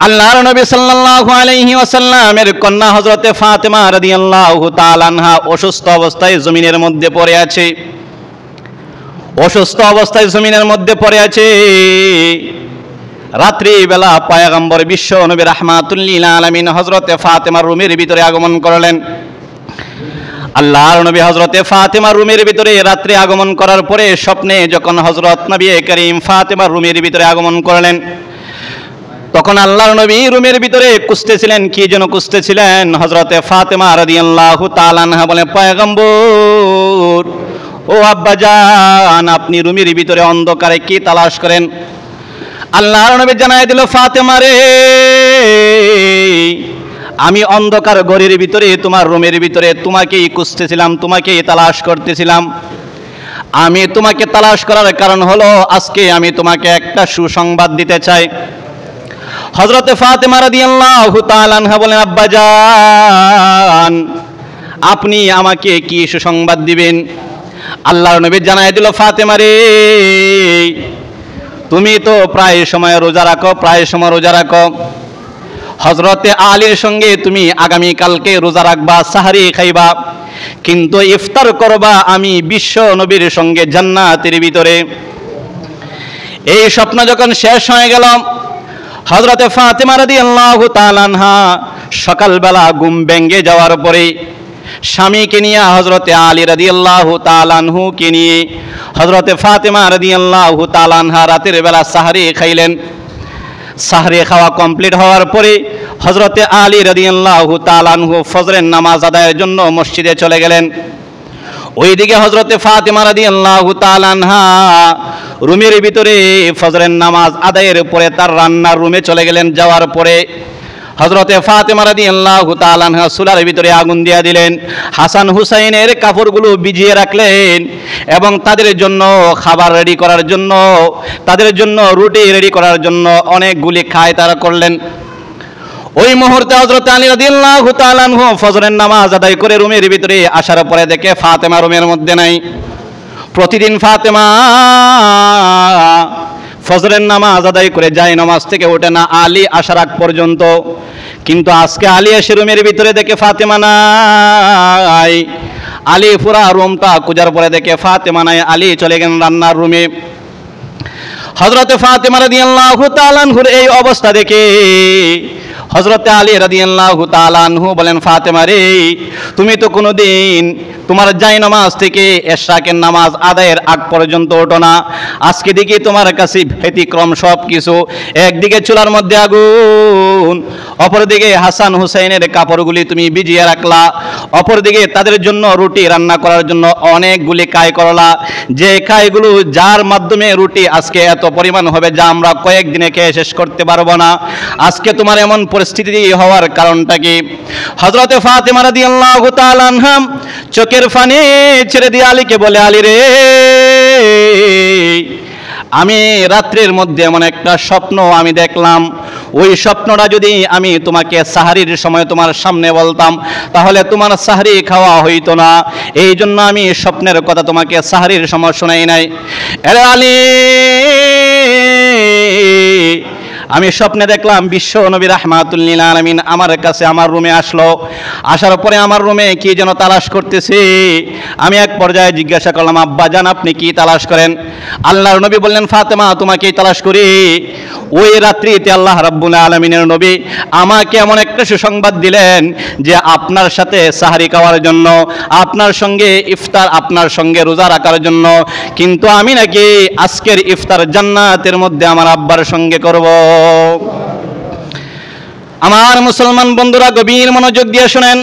আল্লাহর নবী সাল্লাল্লাহু আলাইহি ওয়াসাল্লামের কন্যা হযরতে ফাতেমা রাদিয়াল্লাহু তাআলা আনহা অসুস্থ অবস্থায় জমিনের মধ্যে পড়ে আছে। অসুস্থ অবস্থায় জমিনের মধ্যে পড়ে আছে। রাত্রি বেলা পয়গম্বর বিশ্ব নবী রাহমাতুল লিল আলামিন হযরতে ফাতেমার রুমের ভিতরে আগমন করলেন। আল্লাহর নবী হযরতে ফাতেমার রুমের ভিতরে রাত্রে আগমন করার পরে স্বপ্নে যখন হযরত নবী করিম ফাতেমার রুমের ভিতরে আগমন করলেন, তখন আল্লাহর নবী রুমের ভিতরে খুঁজতেছিলেন, কি যেন খুঁজতেছিলেন। হযরতে ফাতেমা রাদিয়াল্লাহু তাআলা আনহা বলেন, পয়গম্বর ও আব্বাজান, আপনি রুমের ভিতরে অন্ধকারে কি তালাশ করেন? আল্লাহর নবী জানায় দিল, ফাতেমা রে, আমি অন্ধকার ঘরের ভিতরে তোমার রুমের ভিতরে তোমাকেই খুঁজতেছিলাম, তোমাকেই তালাশ করতেছিলাম। আমি তোমাকে তালাশ করার কারণ হলো আজকে আমি তোমাকে একটা সুসংবাদ দিতে চাই। হযরতে ফাতেমা রাদিয়াল্লাহু তাআলা আনহা বলেন, আব্বাজান, আপনি আমাকে কি সুসংবাদ দিবেন? আল্লাহর নবী জানায় দিল, ফাতেমা রে, তুমি তো প্রায় সময় রোজা রাখো, প্রায় সময় রোজা রাখো। হযরতে আলীর সঙ্গে তুমি আগামী কালকে রোজা রাখবা, সাহরি খাইবা, কিন্তু ইফতার করবা আমি বিশ্ব নবীর সঙ্গে জান্নাতের ভিতরে। এই স্বপ্ন যখন শেষ হয়ে গেল, হযরতে ফাতেমা রাদিয়াল্লাহু তাআলা আনহা সকালবেলা ঘুম ভেঙে যাওয়ার পরে স্বামীকে নিয়ে হযরতে আলী রাদিয়াল্লাহু তাআলা আনহুকে নিয়ে হযরতে ফাতেমা রাদিয়াল্লাহু তাআলা আনহা রাতের বেলা সাহরি খাইলেন। সাহরি খাওয়া কমপ্লিট হওয়ার পরে হযরতে আলী রাদিয়াল্লাহু তাআলা আনহু ফজরের নামাজ আদায়ের জন্য মসজিদে চলে গেলেন। ওইদিকে হযরতে ফাতেমা রাদিয়াল্লাহু তাআলা আনহা রুমের ভিতরে ফজরের নামাজ আদায়ের পরে তার রান্নার রুমে চলে গেলেন। যাওয়ার পরে হযরতে ফাতেমা রাদিয়াল্লাহু তাআলা আনহা চুলার ভিতরে আগুন দিয়ে দিলেন। হাসান হুসাইনের কাপড়গুলো ভিজিয়ে রাখলেন এবং তাদের জন্য খাবার রেডি করার জন্য, তাদের জন্য রুটি রেডি করার জন্য অনেকগুলি খায় তারা করলেন। ওই মুহূর্তে হযরত আলী রাদিয়াল্লাহু তাআলা আনহু ফজরের নামাজ আদায় করে রুমের ভিতরে আসার পরে দেখে ফাতেমা রুমের মধ্যে নাই। প্রতিদিন ফাতেমা ফজরের নামাজ আদায় করে যায়, নামাজ থেকে ওঠে না আলী আসার আগ পর্যন্ত। কিন্তু আজকে আলী এসে রুমের ভিতরে দেখে ফাতেমা নাই। আলী পুরা রুমটা খুঁজার পরে দেখে ফাতেমা নাই। আলী চলে গেলেন রান্নার রুমে। হযরতে ফাতেমা রাদিয়াল্লাহু তাআলা আনহুর এই অবস্থা দেখে হযরতে আলী রাদিয়াল্লাহু তাআলা আনহু বলেন, ফাতেমা রে, তুমি তো কোনোদিন তোমার জায় নামাজ থেকে এশরাকের নামাজ আদায়ের আগ পর্যন্ত ওঠো না। আজকে দেখি তোমার কাছে ব্যতিক্রম সব কিছু। একদিকে চুলার মধ্যে আগুন, অপরদিকে হাসান হুসাইনের কাপড়গুলি তুমি ভিজিয়ে রাখলা, অপরদিকে তাদের জন্য রুটি রান্না করার জন্য অনেকগুলি কায় করলা, যে কায়গুলো যার মাধ্যমে রুটি আজকে এত পরিমাণ হবে যা আমরা কয়েকদিনে খেয়ে শেষ করতে পারবো না। আজকে তোমার এমন পরিস্থিতি হওয়ার কারণটা কি? হযরতে ফাতেমা রাদিয়াল্লাহু তাআলা আনহা চোখের পানি ছেড়ে দিয়ে আলীকে বলে, আলী রে, আমি রাত্রির মধ্যে এমন একটা স্বপ্ন আমি দেখলাম। ওই স্বপ্নটা যদি আমি তোমাকে সাহরির সময় তোমার সামনে বলতাম তাহলে তোমার সাহরি খাওয়া হইতো না। এই জন্য আমি স্বপ্নের কথা তোমাকে সাহরির সময় শোনাই নাই। আরে আলী, আমি স্বপ্নে দেখলাম বিশ্ব নবী রাহমাতুল লিল আলামিন আমার কাছে আমার রুমে আসলো। আসার পরে আমার রুমে কি যেন তালাশ করতেছে। আমি এক পর্যায়ে জিজ্ঞাসা করলাম, আব্বাজান, আপনি কি তালাশ করেন? আল্লাহর নবী বললেন, ফাতেমা, তোমাকেই তালাশ করি। ওই রাত্রিতে আল্লাহ রাব্বুল আলামিনের নবী আমাকে এমন একটা সুসংবাদ দিলেন যে আপনার সাথে সাহরি খাওয়ার জন্য, আপনার সঙ্গে ইফতার, আপনার সঙ্গে রোজা রাখার জন্য, কিন্তু আমি নাকি আজকের ইফতার জান্নাতের মধ্যে আমার আব্বার সঙ্গে করব। আমার মুসলমান বন্ধুরা, গভীর মনোযোগ দিয়ে শুনেন।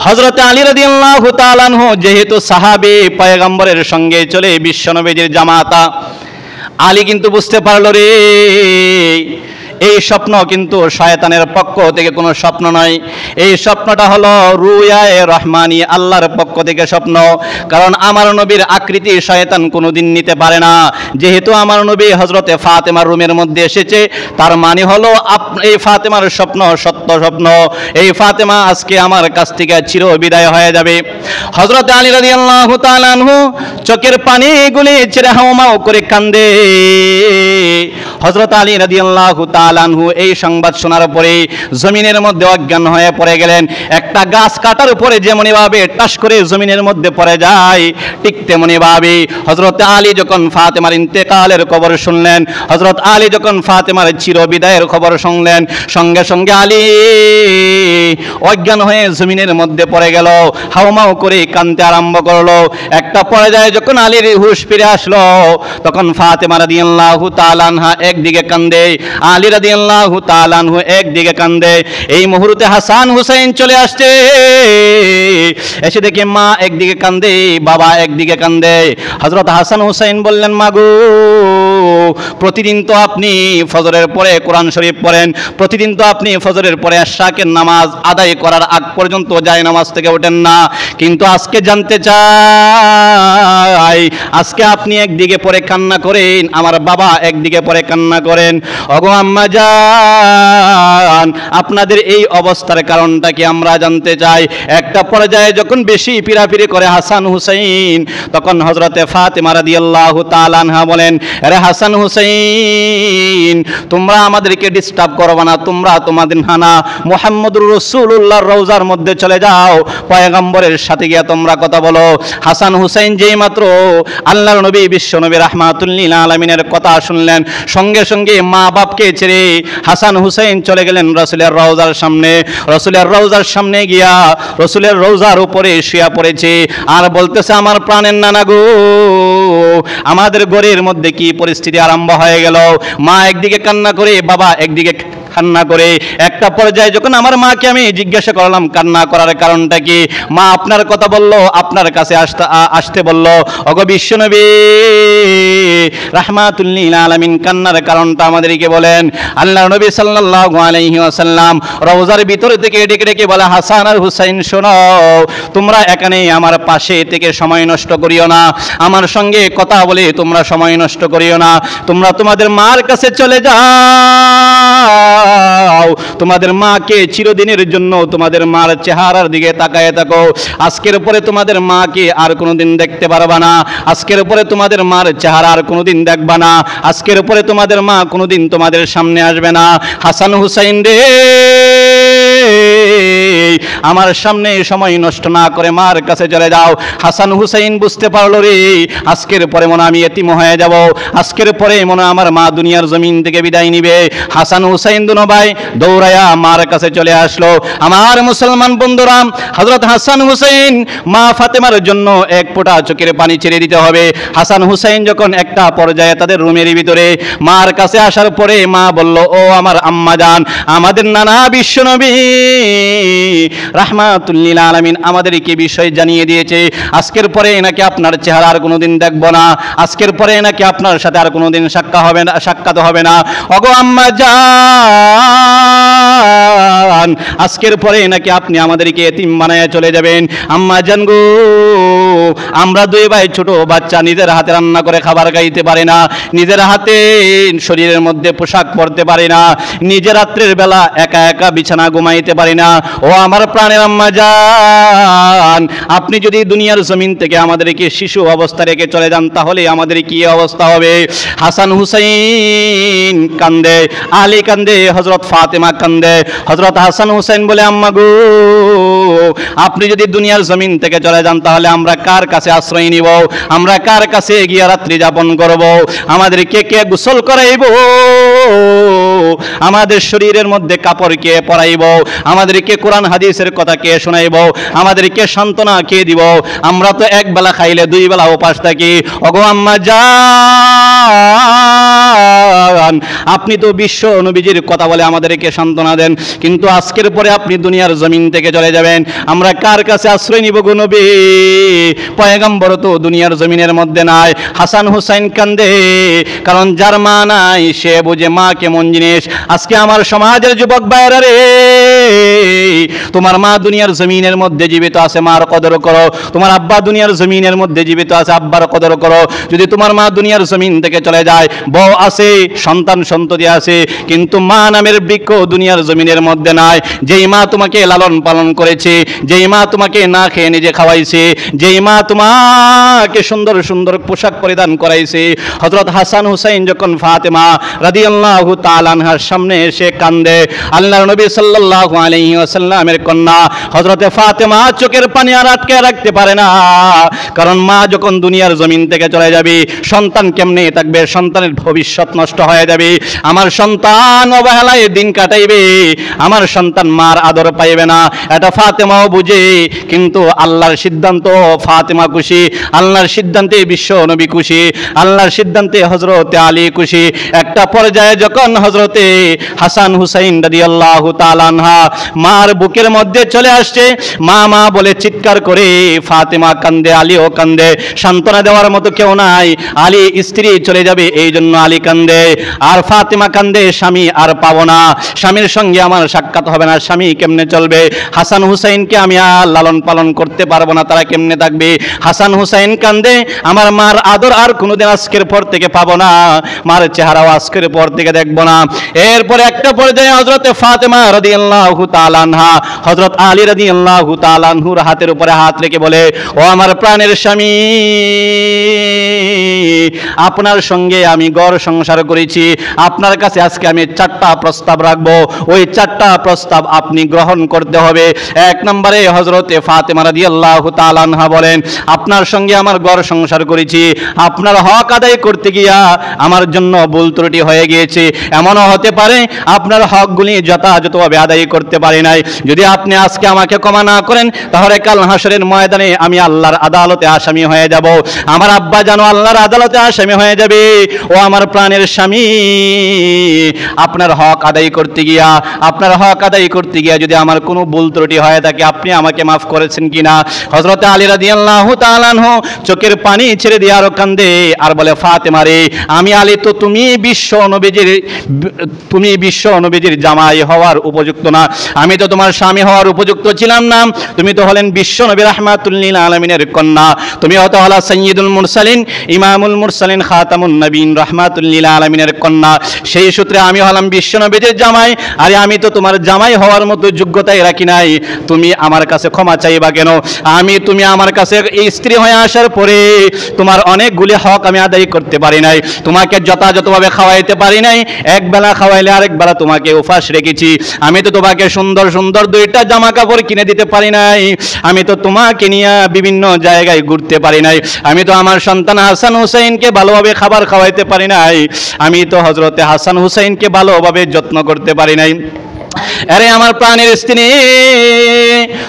হযরতে আলী রাদিয়াল্লাহু তাআলা আনহু যেহেতু সাহাবী, পয়গম্বরের সঙ্গে চলে বিশ্বনবীর জামাতা, আলী কিন্তু বুঝতে পারলো রে, এই স্বপ্ন কিন্তু শয়তানের পক্ষ থেকে কোনো স্বপ্ন নয়। এই স্বপ্নটা হলো রুয়ায়ে রহমানি, আল্লাহর পক্ষ থেকে স্বপ্ন। কারণ আমার নবীর আকৃতি শয়তান কোনোদিন নিতে পারে না। যেহেতু আমার নবী হযরতে ফাতেমার রুমের মধ্যে এসেছে, তার মানে হলো এই ফাতেমার স্বপ্ন সত্য স্বপ্ন। এই ফাতেমা আজকে আমার কাছ থেকে চির বিদায় হয়ে যাবে। হযরতে আলী রাদিয়াল্লাহু তাআলা আনহু চোখের পানিগুলি ছেড়ে হাওমাও করে কান্দে। হযরত আলী রাদিয়াল্লাহু তাআলা তাআলা আনহু এই সংবাদ শোনার পরে জমিনের মধ্যে অজ্ঞান হয়ে পড়ে গেলেন। একটা গাছ কাটার উপরে যেমনি ভাবে টাস করে জমিনের মধ্যে পড়ে যায়, ঠিক তেমনি ভাবে হযরত আলী যখন ফাতেমার ইন্তেকালের খবর শুনলেন, হযরত আলী যখন ফাতেমার চিরবিদায়ের খবর শুনলেন, সঙ্গে সঙ্গে আলী অজ্ঞান হয়ে জমিনের মধ্যে পড়ে গেল, হাউমাউ করে কাঁদতে আরম্ভ করলো। একটা পর্যায়ে যখন আলীর হুঁশ ফিরে আসলো, তখন ফাতেমা রাদিয়াল্লাহু তাআলা আনহা একদিকে কাঁদে, আলী রাদিয়াল্লাহু তাআলা আনহু একদিকে কাঁদে। এই মুহূর্তে হাসান হুসাইন চলে আসছে, এসে দেখে মা একদিকে কাঁদে, বাবা একদিকে কাঁদে। হযরত হাসান হুসাইন বললেন, মাগো প্রতিদিন তো আপনি ফজরের পরে কোরআন শরীফ পড়েন, প্রতিদিন তো আপনি ফজরের পরে ইশরাকের নামাজ আদায় করার আগ পর্যন্ত যায় নামাজ থেকে ওঠেন না, কিন্তু আজকে জানতে চাই আজকে আপনি একদিকে পরে কান্না করেন, আমার বাবা একদিকে পরে কান্না করেন। ওগো আম্মা জান, আপনাদের এই অবস্থার কারণটা কি আমরা জানতে চাই। একটা পর্যায়ে যখন বেশি পিরাপিরি করে হাসান হুসাইন, তখন হযরতে ফাতেমা রাদিয়াল্লাহু তাআলা আনহা বলেন, আরে হাসান হুসাইন তোমরা আমাদেরকে ডিস্টার্ব করবে না, তোমরা তোমাদের হানা মুহাম্মদুর রাসূলুল্লাহর রওজার মধ্যে চলে যাও, পয়গম্বরের সাথে গিয়ে তোমরা কথা বলো। হাসান হুসাইন যেই মাত্র আল্লাহর নবী বিশ্ব নবী রাহমাতুল লিল আলামিনের কথা শুনলেন, সঙ্গে সঙ্গে মা বাপকে ছেড়ে হাসান হুসাইন চলে গেলেন রাসূলের রওজার সামনে। রাসূলের রওজার সামনে গিয়া রাসূলের রওজার উপরে শুয়ে পড়েছে আর বলতেছে, আমার প্রাণের নানা গো, আমাদের ঘরের মধ্যে কি পরিস্থিতি আরম্ভ হয়ে গেল। মা একদিকে কান্না করে, বাবা একদিকে কান্না করে। একটা পর্যায়ে যখন আমার মাকে আমি জিজ্ঞাসা করলাম কান্না করার কারণটা কি, মা আপনার কথা বলল, আপনার কাছে আসতে বলল। ওগো বিশ্বনবী রাহমাতুল লিল আলামিন কান্নার কারণটা আমাদেরকে বলেন। আল্লাহর নবী সাল্লাল্লাহু আলাইহি ওয়াসাল্লাম রওজার ভিতর থেকে ডেকে ডেকে বলে, হাসান আর হুসাইন শোনো, তোমরা এখানে আমার পাশে থেকে সময় নষ্ট করিও না, আমার সঙ্গে কথা বলে তোমরা সময় নষ্ট করিও না, তোমরা তোমাদের মার কাছে চলে যাও, তোমাদের মাকে চিরদিনের জন্য তোমাদের মার চেহারার দিকে তাকায় থাকো। আজকের পরে তোমাদের মাকে আর কোনোদিন দেখতে পারবা না, আজকের পরে তোমাদের মার চেহারা আর কোনোদিন দেখবা না, আজকের পরে তোমাদের মা কোনোদিন তোমাদের সামনে আসবে না। হাসান হুসাইন রে, আমার সামনে সময় নষ্ট না করে মার কাছে চলে যাও। হাসান হুসাইন বুঝতে পারলো রে, আজকের পরে মনে আমি এতিম হয়ে যাব, আজকের পরে মনে আমার মা দুনিয়ার জমিন থেকে বিদায় নিবে। হাসান হুসাইন দুনো ভাই দৌড়ায়া মার কাছে চলে আসলো। আমার মুসলমান বন্ধুরা, হযরত হাসান হুসাইন মা ফাতেমার জন্য এক ফোঁটা চোখের পানি ছেড়ে দিতে হবে। হাসান হুসাইন যখন একটা পর্যায়ে তাদের রুমের ভিতরে মার কাছে আসার পরে মা বলল, ও আমার আম্মা জান, আমাদের নানা বিশ্বনবী রাহমাতুল লিল আলামিন আমাদেরকে বিষয় জানিয়ে দিয়েছে, আজকের পরে নাকি আপনার চেহারা আর কোনোদিন দেখব না, আজকের পরে নাকি আপনার সাথে আর কোনোদিন সাক্ষাৎ হবে না। ওগো আম্মা জান, আজকের পরে নাকি আপনি আমাদেরকে এতিম বানায়া চলে যাবেন। আম্মা জান গো, আমরা দুই ভাই ছোট বাচ্চা, নিজের হাতে রান্না করে খাবার খাইতে পারে না, নিজের হাতে শরীরের মধ্যে পোশাক পরতে পারে না, নিজের রাত্রের বেলা একা একা বিছানা ঘুমাইতে পারি না। ও আমার প্রাণের আম্মা জান, আপনি যদি দুনিয়ার জমিন থেকে আমাদেরকে শিশু অবস্থা রেখে চলে যান, তাহলে আমাদের কি অবস্থা হবে। হাসান হুসাইন কান্দে, আলী কান্দে, হযরত ফাতেমা কান্দে। হযরত হাসান হুসাইন বলে, আম্মা গো, আপনি যদি দুনিয়ার জমিন থেকে চলে যান, তাহলে আমরা কার কাছে আশ্রয় নিব, আমরা কার কাছে গিয়ে রাত্রি যাপন করব, আমাদেরকে কে গোসল করাইব, আমাদের শরীরের মধ্যে কাপড় কে পরাইব, আমাদেরকে কোরআন হাদিসের কথা কে শোনাইব, আমাদেরকে সান্ত্বনা কে দিব, আমরা তো এক বেলা খাইলে দুই বেলা উপাস থাকি। ওগো আম্মা জান, আপনি তো বিশ্ব নবীজির কথা বলে আমাদেরকে সান্ত্বনা দেন, কিন্তু আজকের পরে আপনি দুনিয়ার জমিন থেকে চলে যাবেন, আমরা কার কাছে আশ্রয় নিব গো নবী, পয়গম্বর তো দুনিয়ার জমিনের মধ্যে নাই। হাসান হুসাইন কান্দে, কারণ যার মা নাই সে বুঝে মা কেমন জিনিস। আজকে আমার সমাজের যুবক ভাইরা রে, তোমার মা দুনিয়ার জমিনের মধ্যে জীবিত আছে, মার কদর করো। তোমার আব্বা দুনিয়ার জমিনের মধ্যে জীবিত আছে, আব্বার কদর করো। যদি তোমার মা দুনিয়ার জমিন থেকে চলে যায়, বউ আছে, সন্তান সন্ততি আছে, কিন্তু মা নামের বৃক্ষ দুনিয়ার জমিনের মধ্যে নাই, নয়। যেই মা তোমাকে লালন পালন করেছে, যেই মা তোমাকে না খেয়ে নিজে খাওয়াইছে, যেই মা তোমাকে সুন্দর সুন্দর পোশাক পরিধান করাইছে। হযরত হাসান হুসাইন যখন ফাতেমা রাদিয়াল্লাহু তাআলা আনহার সামনে এসে কান্দে, আল্লাহর নবী সাল্লাল্লাহু আলাইহি ওয়াসাল্লামের কন্যা হযরতে ফাতেমা চোখের পানি আর আটকে রাখতে পারে না। কারণ মা যখন দুনিয়ার জমিন থেকে চলে যাবে, সন্তান কেমনে থাকবে? সন্তানের ভবিষ্যৎ নষ্ট হয়ে যাবে। আমার সন্তান অবহেলায় দিন কাটাইবে, আমার সন্তান মার আদর পাইবে না, এটা ফাতেমাও বুঝে। কিন্তু আল্লাহর সিদ্ধান্ত ফাতেমা খুশি, আল্লাহর সিদ্ধান্তে বিশ্ব নবী খুশি, আল্লাহর সিদ্ধান্তে হযরতে আলী খুশি। একটা পর্যায়ে যখন হযরতে হাসান হুসাইন রাদিয়াল্লাহু তাআলা আনহা মার বুকের মধ্যে চলে আসছে, মা মা বলে চিৎকার করে ফাতেমা কান্দে, আলীও কান্দে। সান্ত্বনা দেওয়ার মতো কেউ নাই, আলী স্ত্রী চলে যাবে এই জন্য আলী কান্দে, আর ফাতেমা কান্দে স্বামী আর পাবো না, স্বামীর সঙ্গে আমার সাক্ষাৎ হবে না, স্বামী কেমনে চলবে? হাসান হুসাইনকে আমি আর লালন পালন করতে পারবো না, তারা কেমনে থাকবে? হাসান হুসাইন কান্দে, আমার মার আদর আর কোনোদিন আজকের পর থেকে পাবো না, মার চেহারাও আজকের পর থেকে দেখবো না। এরপরে একটা পর্যায়ে হযরতে ফাতেমা রাদিয়াল্লাহু তাআলা আনহা হযরত আলী রাদিয়াল্লাহু তাআলা আনহুর হাতের উপরে হাত রেখে বলে, ও আমার প্রাণের স্বামী, আপনার সঙ্গে আমি ঘর সংসার করেছি, আপনার কাছে আজকে আমি 4টা প্রস্তাব রাখবো, ওই 4টা প্রস্তাব আপনি গ্রহণ করতে হবে। এক নম্বরে হযরতে ফাতেমা রাদিয়াল্লাহু তাআলা আনহা বলেন, আপনার সঙ্গে আমার ঘর সংসার করেছি, আপনার হক আদায় করতে গিয়া আমার জন্য ভুল ত্রুটি হয়ে গিয়েছে। এমনও হতে পারে আপনার হকগুলি যথাযথভাবে আদায় করতে পারি নাই। যদি আপনি আজকে আমাকে ক্ষমা না করেন, তাহলে কাল হাসরের ময়দানে আমি আল্লাহর আদালতে আসামি হয়ে যাব, আমার আব্বা জানো আল্লাহর আদালতে আসামি হয়ে যাবে। ও আমার প্রাণের স্বামী, আপনার হক আদায় করতে গিয়া, আপনার হক আদায় করতে গিয়া যদি আমার কোনো ভুল ত্রুটি হয়ে থাকে, আপনি আমাকে মাফ করেছেন কিনা? হযরত আলী রাদিয়াল্লাহু তাআলা আনহু চোখের পানি ছেড়ে দিয়ে আরো কান্দে আর বলে, ফাতেমা রে, আমি আলী তো তুমি বিশ্ব নবীজির জামাই হওয়ার উপযুক্ত না, আমি তো তোমার স্বামী হওয়ার উপযুক্ত ছিলাম না। তুমি তো হলেন বিশ্ব নবী রাহমাতুল লিল আলামিনের কন্যা, তুমি হতে হলা সাইয়্যিদুল মুরসালিন, ইমামুল মুরসালিন, খাতামুন নবীন, রাহমাতুল লিল আলামিনের কন্যা। সেই সূত্রে আমি হলাম বিশ্ব নবীজির জামাই, আরে আমি তো তোমার জামাই হওয়ার মতো যোগ্যতাই রাখি নাই, তুমি আমার কাছে ক্ষমা চাইবা কেন? তুমি আমার কাছে স্ত্রী হয়ে আসার পরে তোমার অনেকগুলি হক আমি আদায় করতে পারি নাই, তোমাকে যথাযথভাবে খাওয়াইতে পারি নাই, এক বেলা খাওয়াইলে আরেক বেলা তোমাকে উপাস রেখেছি, আমি তো তোমাকে সুন্দর সুন্দর 2টা জামা কাপড় কিনে দিতে পারি নাই, আমি তো তোমাকে নিয়ে বিভিন্ন জায়গায় ঘুরতে পারি নাই, আমি তো আমার সন্তান হাসান হুসাইনকে ভালোভাবে খাবার খাওয়াইতে পারি নাই, আমি তো হযরতে হাসান হুসাইনকে ভালোভাবে যত্ন করতে পারি নাই। আরে আমার প্রাণের স্ত্রী,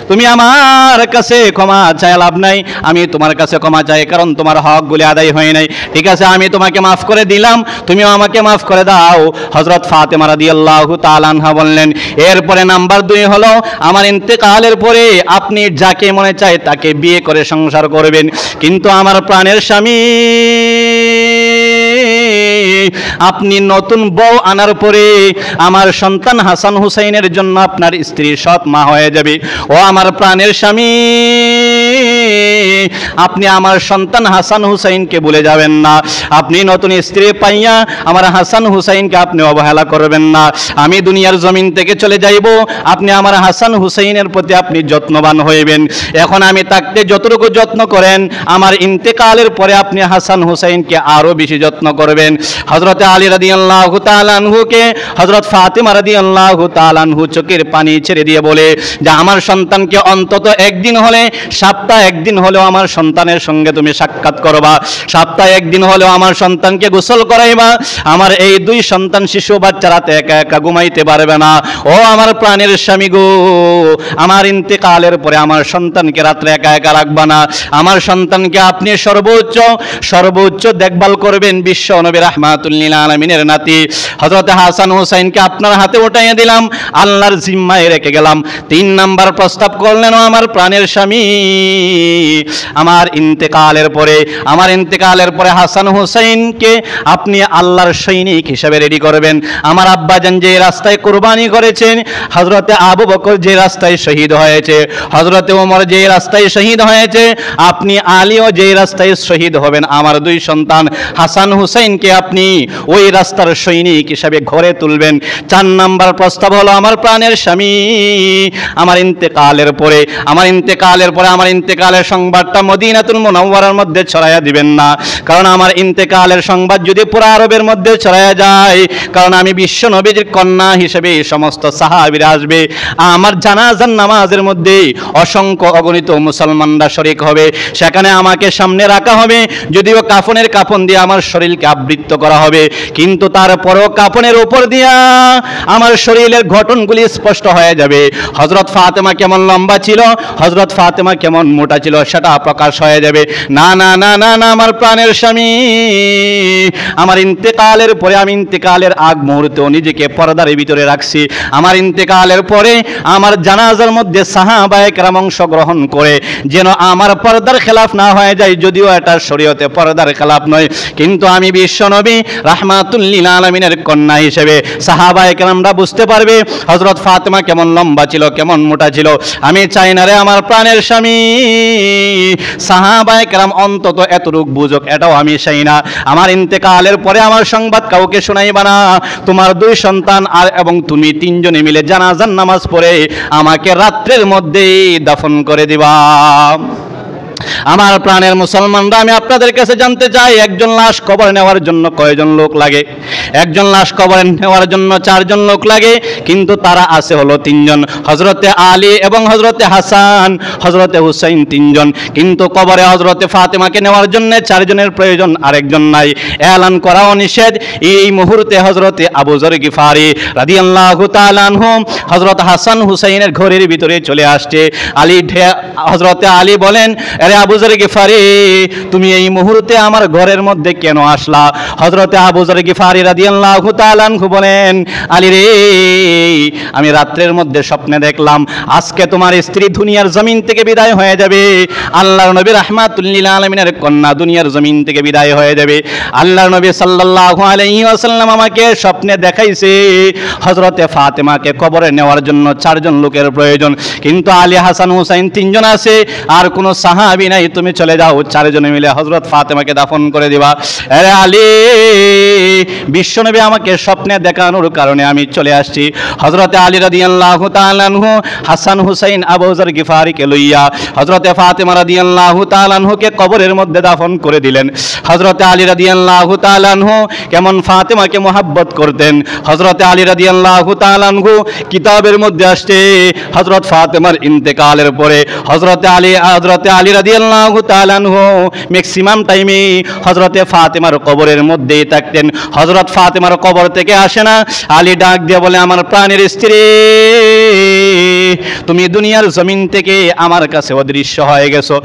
তুমি আমার কাছে ক্ষমা চাই লাভ নাই, আমি তোমার কাছে ক্ষমা চাই, কারণ তোমার হকগুলি আদায় হয় নাই। ঠিক আছে, আমি তোমাকে মাফ করে দিলাম, তুমিও আমাকে মাফ করে দাও। হযরত ফাতেমা রাদিয়াল্লাহু তাআলা আনহা বললেন, এরপরে নাম্বার 2 হলো, আমার ইন্তেকালের পরে আপনি যাকে মনে চায় তাকে বিয়ে করে সংসার করবেন, কিন্তু আমার প্রাণের স্বামী, আপনি নতুন বউ আনার পরে আমার সন্তান হাসান হুসাইনের জন্য আপনার স্ত্রী সৎ মা হয়ে যাবে। ও আমার প্রাণের স্বামী, আপনি আমার সন্তান হাসান হুসাইনকে ভুলে যাবেন না, আপনি নতুন স্ত্রী পাইয়া আমার হাসান হুসাইনকে আপনি অবহেলা করবেন না। আমি দুনিয়ার জমিন থেকে চলে যাইব, আপনি আমার হাসান হুসাইনের প্রতি আপনি যত্নবান হইবেন। এখন আমি তাকে যতটুকু যত্ন করেন, আমার ইন্তেকালের পরে আপনি হাসান হুসাইনকে আরো বেশি যত্ন করবেন। হযরত আলী রাদিয়াল্লাহু তাআলা আনহুকে হযরত ফাতেমা রাদিয়াল্লাহু তাআলা আনহু চোখের পানি ছেড়ে দিয়ে বলে যে, আমার সন্তানকে অন্তত একদিন হলে, সপ্তাহে একদিন হলেও আমার সন্তানের সঙ্গে তুমি সাক্ষাৎ করবা, সপ্তাহে একদিন হলেও আমার সন্তানকে গোসল করাইবা। আমার এই 2 সন্তান শিশু বাচ্চারাতে একা একা ঘুমাইতে পারবে না। ও আমার প্রাণের স্বামী গো, আমার ইন্তেকালের পরে আমার সন্তানকে রাত্রে একা একা রাখবা না, আমার সন্তানকে আপনি সর্বোচ্চ দেখভাল করবেন। বিশ্ব নবী রাহমাতুল লিল আলামিনের নাতি হযরত হাসান হুসাইনকে আপনার হাতে উঠাইয়া দিলাম, আল্লাহর জিম্মায় রেখে গেলাম। 3 নাম্বার প্রস্তাব করলেন, আমার প্রাণের স্বামী, আমার ইন্তেকালের পরে হাসান হুসাইনকে আপনি আল্লাহর সৈনিক হিসেবে রেডি করবেন। আমার আব্বাজান যে রাস্তায় কুরবানি করেছেন, হযরতে আবু বকর যে রাস্তায় শহীদ হয়েছে, হযরতে ওমর যে রাস্তায় শহীদ হয়েছে, আপনি আলীও যে রাস্তায় শহীদ হবেন। আমার 2 সন্তান হাসান হুসাইনকে আপনি আপনি ওই রাস্তার সৈনিক হিসাবে ঘরে তুলবেন। 4 নাম্বার প্রস্তাব হলো আমার প্রাণের স্বামী আমার ইন্তেকালের পরে আমার ইন্তেকালের সংবাদটা মদিনাতুল মুনাওয়ারার মধ্যে ছড়াইয়া দিবেন না, কারণ আমার ইন্তেকালের সংবাদ যদি পুরো আরবের মধ্যে ছড়াইয়া যায়, কারণ আমি বিশ্ব নবীর কন্যা হিসেবে সমস্ত সাহাবীরা আসবে, আমার জানাজার নামাজের মধ্যে অসংখ্য অগণিত মুসলমানরা শরীক হবে, সেখানে আমাকে সামনে রাখা হবে, যদিও কাফনের কাফন দিয়ে আমার শরীরকে আবৃত করা হবে, কিন্তু তারপরও কাফনের উপর দিয়া আমার শরীরের গঠনগুলি স্পষ্ট হয়ে যাবে। হযরত ফাতেমা কেমন লম্বা ছিল, হযরত ফাতেমা কেমন মোটা ছিল, সেটা প্রকাশ হয়ে যাবে। না না না না না, আমার প্রাণের স্বামী আমার ইন্তেকালের পরে, আমি ইন্তেকালের আগ মুহূর্তে নিজেকে পর্দার ভিতরে রাখছি, আমার ইন্তেকালের পরে আমার জানাজার মধ্যে সাহাবায়ে কেরাম অংশগ্রহণ করে যেন আমার পর্দার খেলাফ না হয়ে যায়, যদিও এটা শরীয়তে পর্দার খেলাফ নয়, কিন্তু আমি বিশ্বনবী রাহমাতুল লিল আলামিনের কন্যা হিসেবে সাহাবায়ে কেরামরা বুঝতে পারবে হযরত ফাতেমা কেমন লম্বা ছিল, কেমন মোটা ছিল। আমি চাই না রে আমার প্রাণের স্বামী সাহাবায়ে কেরাম অন্তত এতটুকু বুঝুক, এটাও আমি চাই না। আমার ইন্তেকালের পরে আমার সংবাদ কাউকে শোনাইবা না, তোমার 2 সন্তান আর এবং তুমি 3 জনে মিলে জানাজার নামাজ পড়ে আমাকে রাত্রের মধ্যেই দাফন করে দিবা। আমার প্রাণের মুসলমানরা, আমি আপনাদের কাছে জানতে চাই, একজন লাশ কবরে নেওয়ার জন্য কয়জন লোক লাগে? একজন লাশ কবরে নেওয়ার জন্য 4 জন লোক লাগে, কিন্তু তারা আছে হলো 3 জন, হযরতে আলী এবং হযরতে হাসান, হযরতে হুসাইন 3 জন, কিন্তু কবরে হযরতে ফাতেমাকে নেওয়ার জন্য 4 জনের প্রয়োজন, আরেকজন নাই। এলান করাও নিষেধ। এই মুহূর্তে হযরতে আবু যর গিফারি রাদিয়াল্লাহু তাআলা আনহু হযরত হাসান হুসাইনের ঘরের ভিতরে চলে আসছে। হযরতে আলী বলেন, আরে আবু যর গিফারি, তুমি এই মুহূর্তে আমার ঘরের মধ্যে কেন আসলা? হযরতে আবু যর গিফারি রাদিয়াল্লাহু তাআলা আনহু বলেন, আলী রে, আমি রাত্রের মধ্যে স্বপ্নে দেখলাম আজকে তোমার স্ত্রী দুনিয়ার জমিন থেকে বিদায় হয়ে যাবে, আল্লাহর নবী রাহমাতুল লিল আলামিনের কন্যা দুনিয়ার জমিন থেকে বিদায় হয়ে যাবে। আল্লাহর নবী সাল্লাল্লাহু আলাইহি ওয়াসাল্লাম আমাকে স্বপ্নে দেখাইছে হযরতে ফাতেমাকে কবরে নেওয়ার জন্য 4 জন লোকের প্রয়োজন, কিন্তু আলী হাসান হুসাইন 3 জন আছে, আর কোনো সাহাবী নাই, তুমি চলে যাও, 4 জনে মিলে হযরত ফাতেমাকে দাফন করে দিবা। আরে আলী, বিশ্বনবী আমাকে স্বপ্নে দেখানোর কারণে আমি চলে আসছি। হযরতে আলী রাদিয়াল্লাহু তাআলা আনহু হাসান হুসাইন আবু যর গিফারিকে লইয়া হযরতে ফাতেমা রাদিয়াল্লাহু তাআলা আনহুকে কবরের মধ্যে দাফন করে দিলেন। হযরতে আলী রাদিয়াল্লাহু তাআলা আনহু কেমন ফাতেমাকে মোহাব্বত করতেন, হযরতে আলী রাদিয়াল্লাহু তাআলা আনহু কিতাবের মধ্যে আসছে হযরত ফাতেমার ইন্তেকালের পরে হযরতে আলী রাদিয়াল্লাহু তাআলা আনহু ম্যাক্সিমাম টাইমে হযরতে ফাতেমার কবরের মধ্যেই থাকতেন। হযরত ফাতেমার কবর থেকে আসে না, আলী ডাক দিয়ে বলে, আমার প্রাণের স্ত্রী, তুমি দুনিয়ার জমিন থেকে আমার কাছে অদৃশ্য হয়ে গেছো,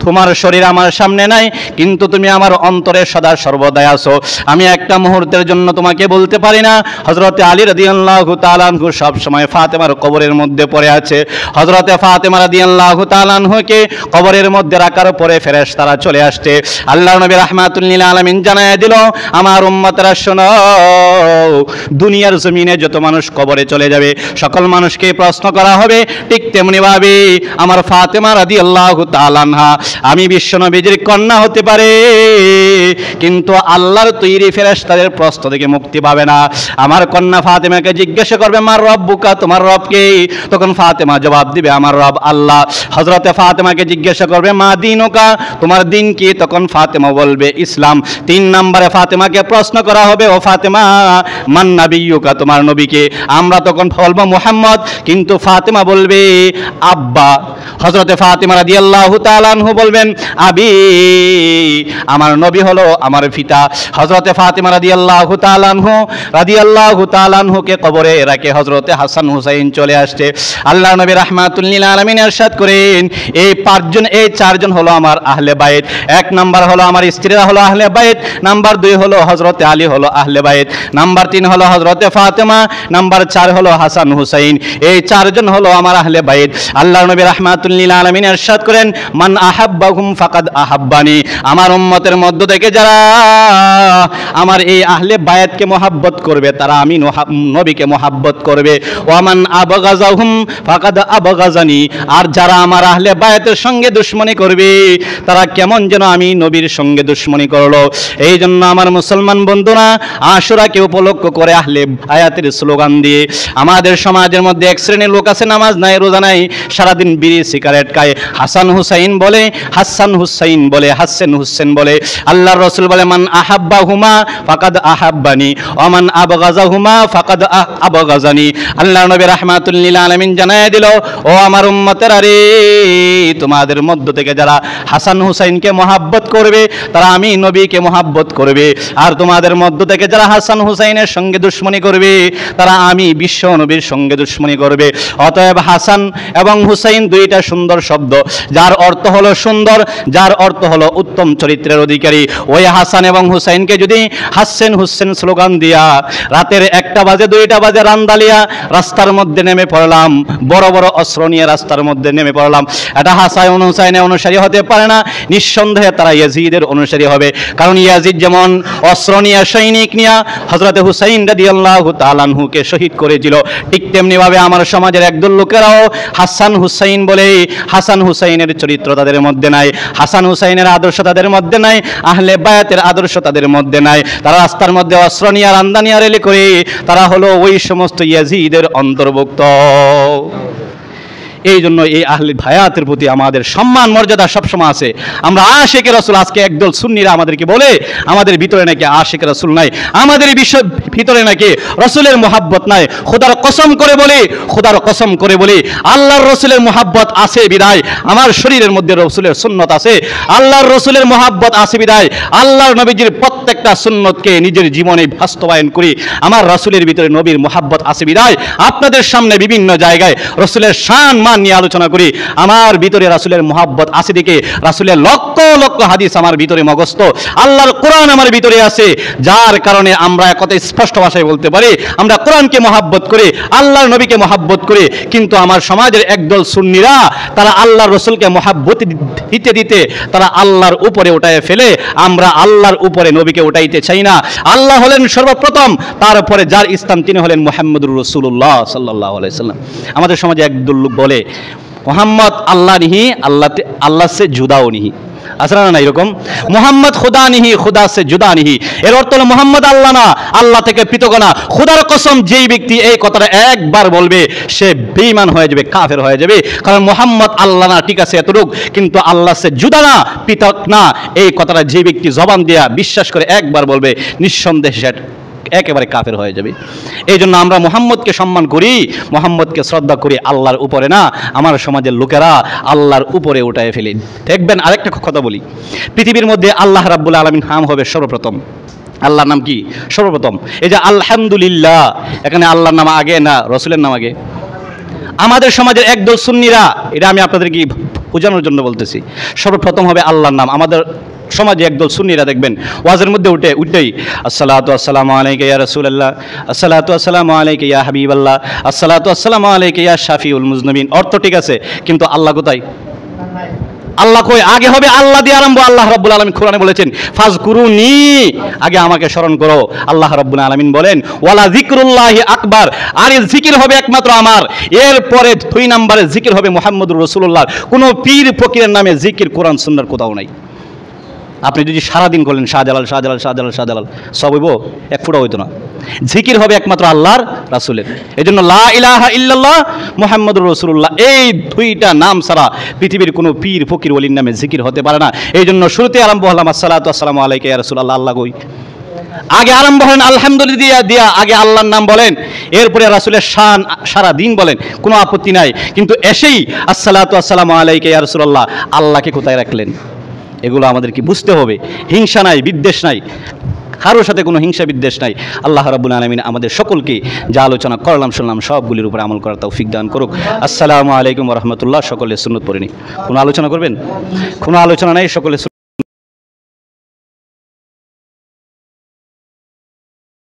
তোমার শরীর আমার সামনে নাই, কিন্তু তুমি আমার অন্তরে সদা সর্বদাই আছো। আমি একটা মুহূর্তের জন্য তোমাকে বলতে পারি না। হযরতে আলী রাদিয়াল্লাহু তাআলা আনহু সব সময় ফাতেমার কবরের মধ্যে পড়ে আছে। হযরতে ফাতেমা রাদিয়াল্লাহু তাআলা আনহুকে কবরের মধ্যে রাখার পরে ফেরেশতারা চলে আসছে। আল্লাহর নবী রাহমাতুল লিল আলামিন জানায় দিল, আমার উম্মতরা শোনো, দুনিয়ার জমিনে যত মানুষ কবরে চলে যাবে সকল মানুষকে প্রশ্ন করা হবে, ঠিক তেমনি ভাবে আমার ফাতেমা রাদিয়াল্লাহু তাআলা আনহা আমি বিশ্বনবীর কন্যা হতে পারে, কিন্তু আল্লাহর তৈরি ফেরেশতাদের প্রশ্ন থেকে মুক্তি পাবে না। আমার কন্যা ফাতেমাকে জিজ্ঞাসা করবে, মার রব্বুকা, তোমার রব কে? তখন ফাতেমা জবাব দিবে, আমার রব আল্লাহ। হযরতে ফাতেমাকে জিজ্ঞাসা করবে, মা দীনুকা, তোমার দিন কি? তখন ফাতেমা বলবে ইসলাম। 3 নম্বরে ফাতেমাকে প্রশ্ন করা হবে, ও ফাতেমা, মান নাবিয়্যুকা, তোমার নবী কে? আমরা তখন বলবো মুহাম্মদ, কিন্তু ফাতেমা বলবে আব্বা। হযরতে ফাতেমা রাদিয়াল্লাহু তাআলা আনহু বলবেন, আবি, আমার নবী হলো আমার পিতা। হযরতে ফাতেমা রাদিয়াল্লাহু তাআলা আনহুকে কবরে রাখে হযরতে হাসান হুসাইন চলে আসছে। আল্লাহর নবী রাহমাতুল লিল আলামিন ইরশাদ করেন, এই 4 জন হলো আমার আহলে বাইত। 1 নাম্বার হলো আমার স্ত্রীরা হলো আহলে বাইত, নাম্বার 2 হলো হযরতে আলী হলো আহলে বাইত, নাম্বার 3 হলো হযরতে ফাতেমা, নাম্বার 4 হলো হাসান হুসাইন। এই 4 জন হলো আমার আহলে বাইত। আল্লাহর নবী রাহমাতুল লিল আলামিন ইরশাদ করেন, মান আহাব আহাব্বাহুম ফাকাদ আহাব্বানি, আমার উম্মতের মধ্য থেকে যারা আমার এই আহলে বায়াতকে মহাব্বত করবে তারা আমি নবীকে মহাব্বত করবে। ওয়ামান আবগাজাহুম ফাকাদ আবগাজানি, আর যারা আমার আহলে বায়াতের সঙ্গে দুশমনি করবে তারা কেমন যেন আমি নবীর সঙ্গে দুশমনি করলো। এই জন্য আমার মুসলমান বন্ধুরা, আশুরাকে উপলক্ষ করে আহলে বায়াতের স্লোগান দিয়ে আমাদের সমাজের মধ্যে এক শ্রেণীর লোক আছে, নামাজ নাই, রোজা নাই, সারাদিন বিড়ি সিগারেট খায়, হাসান হুসাইন বলে, হাসান হুসাইন বলে, হাসান হুসেন বলে। আল্লাহর রাসূল বলে মান আহাব্বাহুমা ফাকাদ আহাব্বানি ওয়া মান আবগাজাহুমা ফাকাদ আবগাজানি। আল্লাহর নবী রাহমাতুল লিল আলামিন জানায় দিল, ও আমার উম্মতেরা রে, তোমাদের মধ্য থেকে যারা হাসান হুসাইনকে মহাব্বত করবে তারা আমি নবীকে মহাব্বত করবে, আর তোমাদের মধ্য থেকে যারা হাসান হুসাইনের সঙ্গে দুশমনি করবে তারা আমি বিশ্ব নবীর সঙ্গে দুশমনি করবে। অতএব হাসান এবং হুসাইন দুইটা সুন্দর শব্দ, যার অর্থ হলো সুন্দর, যার অর্থ হলো উত্তম চরিত্রের অধিকারী। ওই হাসান এবং হুসাইনকে যদি হাসেন হুসেন স্লোগান দিয়া রাতের 1টা বাজে 2টা বাজে রান্দালিয়া রাস্তার মধ্যে নেমে পড়লাম, বড় বড় অস্ত্র নিয়ে রাস্তার মধ্যে নেমে পড়লাম, এটা হাসান হুসাইনের অনুসারী হতে পারে না, নিঃসন্দেহে তারা ইয়াজিদের অনুসারী হবে। কারণ ইয়াজিদ যেমন অস্ত্র নিয়ে, সৈনিক নিয়ে হযরত হুসাইন রাদিয়াল্লাহু তাআলা আনহুকে শহীদ করেছিল, ঠিক তেমনি ভাবে আমার সমাজের একদল লোকেরাও হাসান হুসাইন বলে হাসান হুসাইনের চরিত্র তাদের মধ্যে নাই, হাসান হুসাইনের আদর্শ তাদের মধ্যে নাই, আহলে বায়াতের আদর্শ তাদের মধ্যে নাই। তারা রাস্তার মধ্যে অস্ত্র নিয়ে রান্দা নিয়ে রেলি করে তারা হলো ওই সমস্ত ইয়াজিদের অন্তর্ভুক্ত। এই জন্য এই আহলে বায়াতের প্রতি আমাদের সম্মান মর্যাদা সবসময় আছে। আমরা আশিকে রাসূল, আজকে একদল সুন্নিরা আমাদেরকে বলে আমাদের ভিতরে নাকি আশিকে রাসূল নাই, আমাদের ভিতরে নাকি রাসূলের মুহাব্বত নাই। খোদার কসম করে বলি আল্লাহর রাসূলের মুহাব্বত আছে বিদায় আমার শরীরের মধ্যে রাসূলের সুন্নত আছে, আল্লাহর রাসূলের মুহাব্বত আছে বিদায় আল্লাহর নবীজির প্রত্যেকটা সুন্নতকে নিজের জীবনে বাস্তবায়ন করি। আমার রাসূলের ভিতরে নবীর মুহাব্বত আছে বিদায় আপনাদের সামনে বিভিন্ন জায়গায় রাসূলের শান নিয়ে আলোচনা করি। আমার ভিতরে রাসূলের মুহাব্বত আছে দিকে রাসূলের লক্ষ লক্ষ হাদিস আমার ভিতরে মগস্থ, আল্লাহর কোরআন আমার ভিতরে আছে, যার কারণে আমরা কথা স্পষ্ট ভাষায় বলতে পারি আমরা কোরআনকে মুহাব্বত করি, আল্লাহর নবীকে মুহাব্বত করি। কিন্তু আমার সমাজের একদল সুন্নিরা তারা আল্লাহর রাসূলকে মুহাব্বত দিতে দিতে তারা আল্লাহর উপরে উঠায় ফেলে, আমরা আল্লাহর উপরে নবীকে উঠাইতে চাই না। আল্লাহ হলেন সর্বপ্রথম, তারপরে যার স্থান তিনি হলেন মুহাম্মদুর রাসূলুল্লাহ সাল্লাল্লাহু আলাইহি সাল্লাম। আমাদের সমাজে একদল লোক বলে মোহাম্মদ আল্লাহ নিহি, আল্লাহ সে জুদাও নিহি, আসলে না এরকম, মোহাম্মদ খুদা নিহি, খুদা সে জুদা নিহি। এর অর্থ হলো মোহাম্মদ আল্লাহ না, আল্লাহ থেকে পৃথক না। খুদার কসম, যেই ব্যক্তি এই কথাটা একবার বলবে সে বেঈমান হয়ে যাবে, কাফের হয়ে যাবে। কারণ মোহাম্মদ আল্লাহ না, ঠিক আছে এতটুক, কিন্তু আল্লাহ সে জুদা না, পৃথক না, এই কথাটা যে ব্যক্তি জবান দিয়া বিশ্বাস করে একবার বলবে নিঃসন্দেহে সে একেবারে কাফের হয়ে যাবে। এই জন্য আমরা মুহাম্মদকে সম্মান করি, মুহাম্মদকে শ্রদ্ধা করি, আল্লাহর উপরে না। আমার সমাজের লোকেরা আল্লাহর উপরে উঠায় ফেলে। দেখবেন আরেকটা কথা বলি, পৃথিবীর মধ্যে আল্লাহ রাব্বুল আলামিন নাম হবে সর্বপ্রথম। আল্লাহর নাম কি সর্বপ্রথম? এই যে আলহামদুলিল্লাহ, এখানে আল্লাহর নাম আগে না রাসূলের নাম আগে? আমাদের সমাজের একদল সুন্নিরা, এটা আমি আপনাদেরকে বোঝানোর জন্য বলতেছি, সর্বপ্রথম হবে আল্লাহর নাম। আমাদের সমাজে একদল সুন্নিরা দেখবেন ওয়াজের মধ্যে উঠেই আসসালাতু আসসালামু আলাইকা ইয়া রাসূলুল্লাহ, আসসালাতু আসসালামু আলাইকা ইয়া হাবিবাল্লাহ, আসসালাতু আসসালামু আলাইকা ইয়া শাফিউল মুজনিবিন। অর্থ ঠিক আছে, কিন্তু আল্লাহ কোথায়? আল্লাহ কই? আগে হবে আল্লাহ দিয়ে আরম্ভ। আল্লাহ রাব্বুল আলামিন কোরআনে বলেছেন ফাজকুরুনি, আগে আমাকে স্মরণ করো। আল্লাহ রাব্বুল আলামিন বলেন ওয়ালা যিকরুল্লাহি আকবার, আর এই জিকির হবে একমাত্র আমার। এরপরে 2 নম্বরে জিকির হবে মুহাম্মদুর রাসূলুল্লাহ। কোনো পীর ফকিরের নামে জিকির কোরআন সুন্নাহর কোথাও নাই। আপনি যদি সারাদিন করলেন শাহজালাল শাহজালাল শাহজালাল শাহজালাল, সব হইব? এক ফুটা হইতো না। জিকির হবে একমাত্র আল্লাহর রাসূলের। এই জন্য লা ইলাহা ইল্লাল্লাহ মুহাম্মাদুর রাসূলুল্লাহ, এই 2টা নাম ছাড়া পৃথিবীর কোনো পীর ফকির ওলির নামে জিকির হতে পারে না। এই জন্য শুরুতে আরম্ভ হলাম আসসালাতু আসসালামু আলাইকা ইয়া রাসূলুল্লাহ, আল্লাহ কই? আগে আরম্ভ হলেন আলহামদুলিল্লাহ দিয়া, আগে আল্লাহর নাম বলেন, এরপরে রাসূলের শান সারা দিন বলেন, কোনো আপত্তি নাই। কিন্তু এসেই আসসালাতু আসসালামু আলাইকা ইয়া রাসূলুল্লাহ, আল্লাহকে কোথায় রাখলেন? এগুলো আমাদেরকে বুঝতে হবে। হিংসা নাই, বিদ্বেষ নাই, কারোর সাথে কোনো হিংসা বিদ্বেষ নাই। আল্লাহ রাব্বুল আলামিন আমাদের সকলকে যা আলোচনা করলাম শুনলাম সবগুলির উপর আমল করার তৌফিক দান করুক। আসসালামু আলাইকুম ওয়া রাহমাতুল্লাহ। সকলে সুন্নত পড়ে নি। কোনো আলোচনা করবেন? কোনো আলোচনা নাই, সকলে